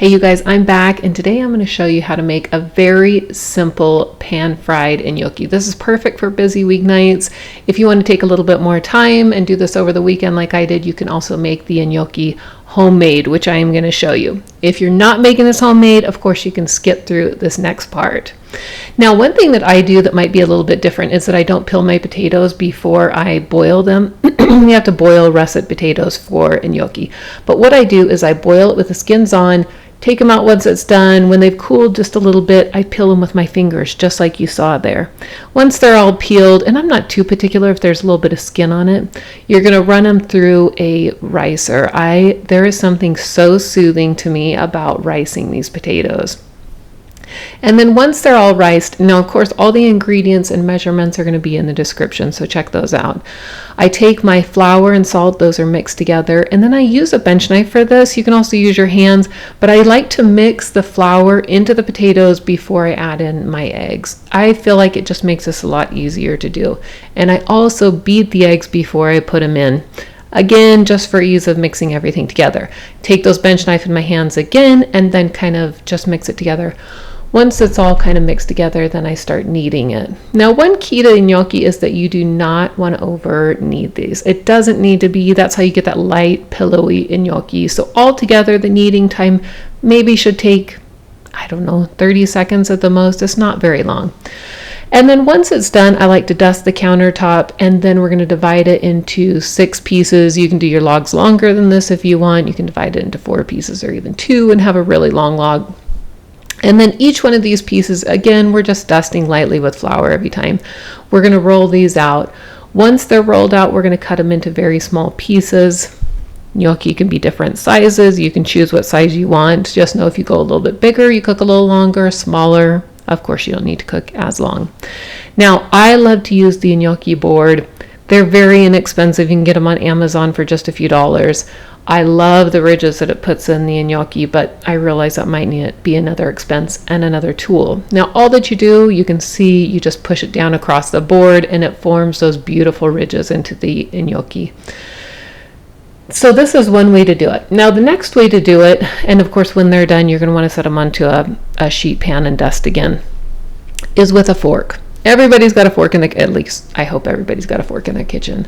Hey you guys, I'm back and today I'm going to show you how to make a very simple pan-fried gnocchi. This is perfect for busy weeknights. If you want to take a little bit more time and do this over the weekend like I did, you can also make the gnocchi homemade, which I am going to show you. If you're not making this homemade, of course you can skip through this next part. Now, one thing that I do that might be a little bit different is that I don't peel my potatoes before I boil them. You have to boil russet potatoes for gnocchi. But what I do is I boil it with the skins on, take them out once it's done. When they've cooled just a little bit, I peel them with my fingers, just like you saw there. Once they're all peeled, and I'm not too particular if there's a little bit of skin on it, you're going to run them through a ricer. There is something so soothing to me about ricing these potatoes. And then once they're all riced, now of course all the ingredients and measurements are going to be in the description, so check those out. I take my flour and salt, those are mixed together, and then I use a bench knife for this. You can also use your hands, but I like to mix the flour into the potatoes before I add in my eggs. I feel like it just makes this a lot easier to do. And I also beat the eggs before I put them in. Again, just for ease of mixing everything together. Take those bench knife in my hands again, and then kind of just mix it together. Once it's all kind of mixed together, then I start kneading it. Now, one key to gnocchi is that you do not want to over knead these. It doesn't need to be, that's how you get that light, pillowy gnocchi. So altogether, the kneading time maybe should take, I don't know, 30 seconds at the most. It's not very long. And then once it's done, I like to dust the countertop, and then we're going to divide it into 6 pieces. You can do your logs longer than this if you want. You can divide it into 4 pieces or even 2 and have a really long log. And then each one of these pieces, again, we're just dusting lightly with flour every time. We're going to roll these out. Once they're rolled out, we're going to cut them into very small pieces. Gnocchi can be different sizes. You can choose what size you want. Just know if you go a little bit bigger, you cook a little longer, smaller. Of course, you don't need to cook as long. Now, I love to use the gnocchi board. They're very inexpensive. You can get them on Amazon for just a few dollars. I love the ridges that it puts in the gnocchi, but I realize that might need to be another expense and another tool. Now, all that you do, you can see, you just push it down across the board and it forms those beautiful ridges into the gnocchi. So this is one way to do it. Now, the next way to do it, and of course when they're done, you're going to want to set them onto a sheet pan and dust again, is with a fork. Everybody's got a fork in the, at least I hope everybody's got a fork in their kitchen.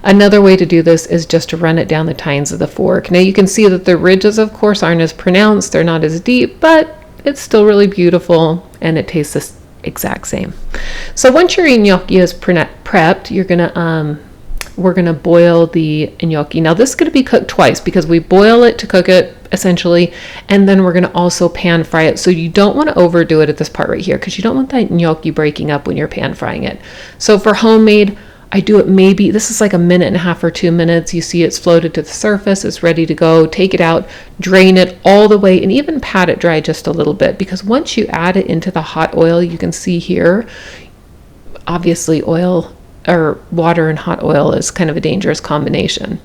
Another way to do this is just to run it down the tines of the fork. Now you can see that the ridges, of course, aren't as pronounced. They're not as deep, but it's still really beautiful and it tastes the exact same. So once your gnocchi is prepped, we're gonna boil the gnocchi. Now this is gonna be cooked twice because we boil it to cook it essentially, and then we're gonna also pan fry it. So you don't want to overdo it at this part right here because you don't want that gnocchi breaking up when you're pan frying it. So for homemade, I do it maybe, this is like 1.5 minutes or 2 minutes. You see it's floated to the surface, it's ready to go. Take it out, drain it all the way, and even pat it dry just a little bit, because once you add it into the hot oil, you can see here, obviously oil or water and hot oil is kind of a dangerous combination.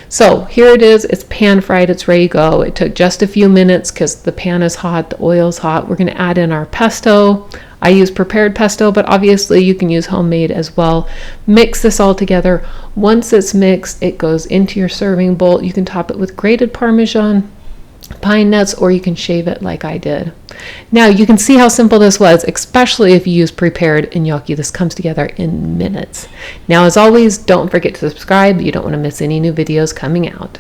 So here it is, it's pan fried, it's ready to go. It took just a few minutes because the pan is hot, the oil's hot. We're gonna add in our pesto. I use prepared pesto, but obviously you can use homemade as well. Mix this all together. Once it's mixed, it goes into your serving bowl. You can top it with grated parmesan, pine nuts, or you can shave it like I did. Now you can see how simple this was, especially if you use prepared gnocchi. This comes together in minutes. Now, as always, don't forget to subscribe. You don't want to miss any new videos coming out.